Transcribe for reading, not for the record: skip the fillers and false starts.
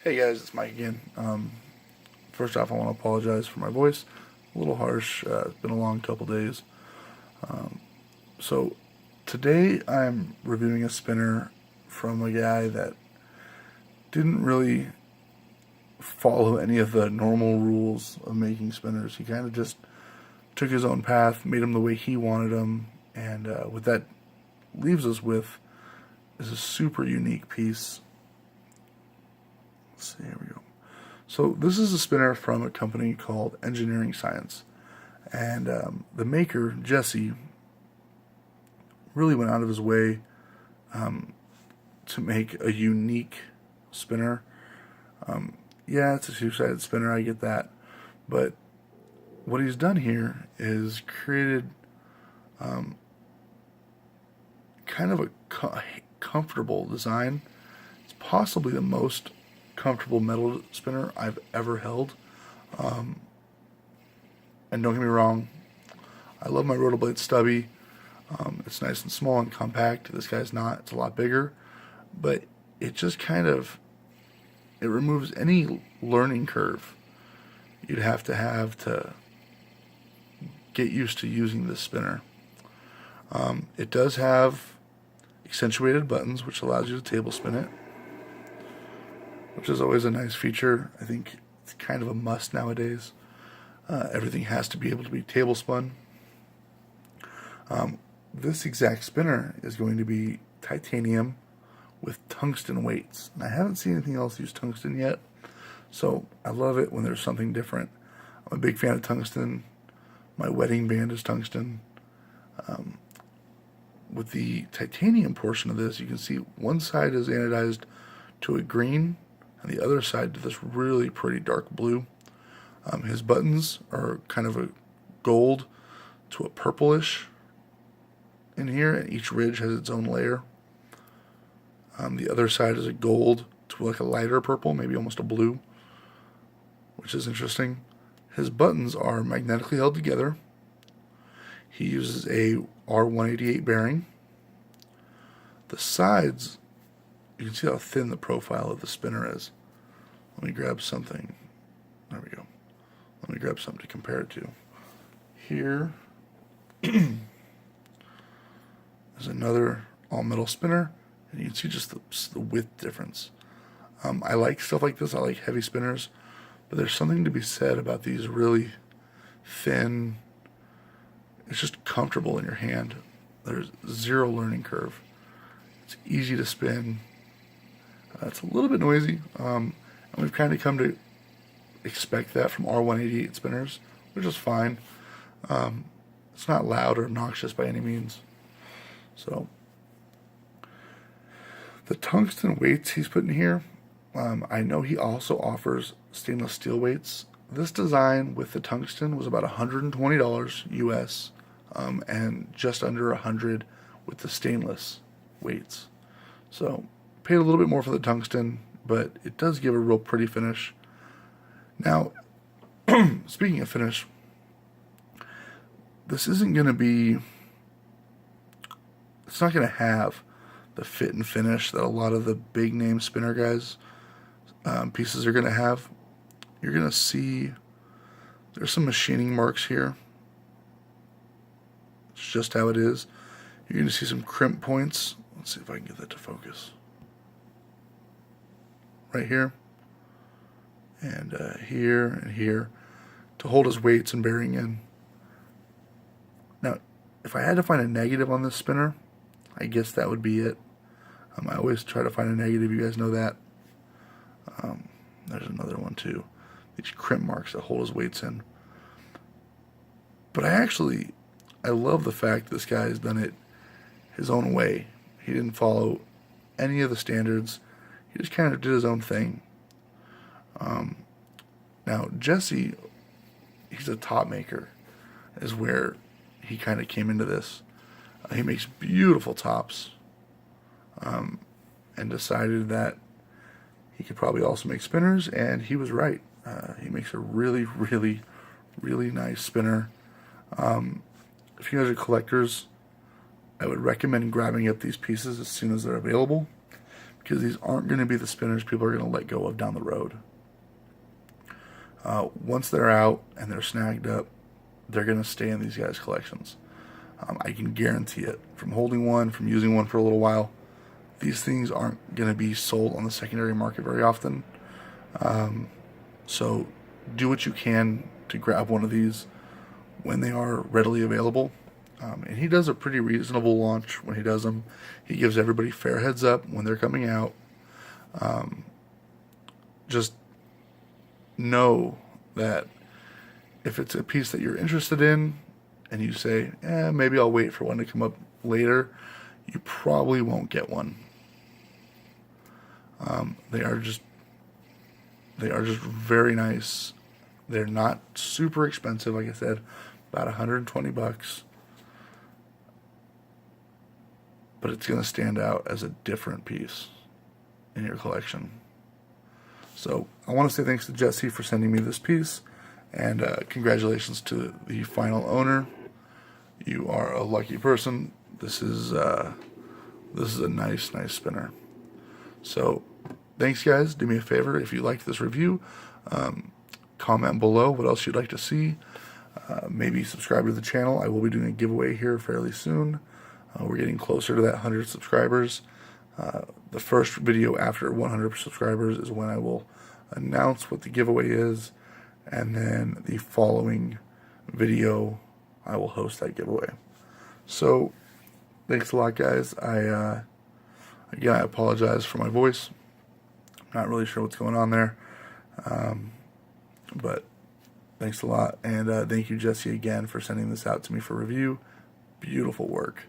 Hey guys, it's Mike again. First off, I want to apologize for my voice. A little harsh. It's been a long couple days. So today I'm reviewing a spinner from a guy that didn't really follow any of the normal rules of making spinners. He kind of just took his own path, made them the way he wanted them, and what that leaves us with is a super unique piece. Let's see, here we go. So this is a spinner from a company called EngineeringScience, and the maker, Jesse, really went out of his way to make a unique spinner. Yeah, it's a two-sided spinner, I get that, but what he's done here is created kind of a comfortable design. It's possibly the most comfortable metal spinner I've ever held. And don't get me wrong, I love my rotor blade stubby. It's nice and small and compact. This guy's not. It's a lot bigger. But it just kind of, it removes any learning curve you'd have to get used to using this spinner. It does have accentuated buttons, which allows you to table spin it, which is always a nice feature. I think it's kind of a must nowadays. Everything has to be able to be table spun. This exact spinner is going to be titanium with tungsten weights. And I haven't seen anything else use tungsten yet, so I love it when there's something different. I'm a big fan of tungsten. My wedding band is tungsten. With the titanium portion of this, you can see one side is anodized to a green, and the other side to this really pretty dark blue. His buttons are kind of a gold to a purplish in here, and each ridge has its own layer. The other side is a gold to like a lighter purple, maybe almost a blue, which is interesting. His buttons are magnetically held together. He uses a R188 bearing. The sides, you can see how thin the profile of the spinner is. Let me grab something. There we go. Let me grab something to compare it to. Here is another all-metal spinner, and you can see just the width difference. I like stuff like this. I like heavy spinners, but there's something to be said about these really thin. It's just comfortable in your hand. There's zero learning curve. It's easy to spin. It's a little bit noisy, and we've kind of come to expect that from R188 spinners, which is fine. It's not loud or obnoxious by any means. So the tungsten weights he's putting here, I know he also offers stainless steel weights. This design with the tungsten was about $120 US, and just under $100 with the stainless weights. So paid a little bit more for the tungsten, but it does give a real pretty finish. Now, speaking of finish, this isn't going to be, it's not going to have the fit and finish that a lot of the big name spinner guys pieces are going to have. You're going to see there's some machining marks here. It's just how it is. You're going to see some crimp points. Let's see if I can get that to focus. Right here, and here, and here, to hold his weights and bearing in. Now, if I had to find a negative on this spinner, I guess that would be it. I always try to find a negative, you guys know that. There's another one too. These crimp marks that hold his weights in. But I love the fact this guy has done it his own way. He didn't follow any of the standards. He just kind of did his own thing. Now, Jesse, he's a top maker, is where he kind of came into this. He makes beautiful tops, and decided that he could probably also make spinners, and he was right. He makes a really, really, really nice spinner. If you guys are collectors, I would recommend grabbing up these pieces as soon as they're available, because these aren't going to be the spinners people are going to let go of down the road. Once they're out and they're snagged up, they're going to stay in these guys' collections. I can guarantee it. From holding one, from using one for a little while, these things aren't going to be sold on the secondary market very often. So do what you can to grab one of these when they are readily available. And he does a pretty reasonable launch when he does them. He gives everybody fair heads up when they're coming out. Just know that if it's a piece that you're interested in and you say, maybe I'll wait for one to come up later, you probably won't get one. They are just very nice. They're not super expensive, like I said, about $120. But it's going to stand out as a different piece in your collection. So I want to say thanks to Jesse for sending me this piece, and congratulations to the final owner. You are a lucky person. This is a nice spinner. So thanks, guys. Do me a favor, if you liked this review, comment below what else you'd like to see. Maybe subscribe to the channel. I will be doing a giveaway here fairly soon. We're getting closer to that 100 subscribers. The first video after 100 subscribers is when I will announce what the giveaway is, and then the following video I will host that giveaway. So thanks a lot, guys. Again, I apologize for my voice. I'm not really sure what's going on there, but thanks a lot, and thank you, Jesse, again for sending this out to me for review. Beautiful work.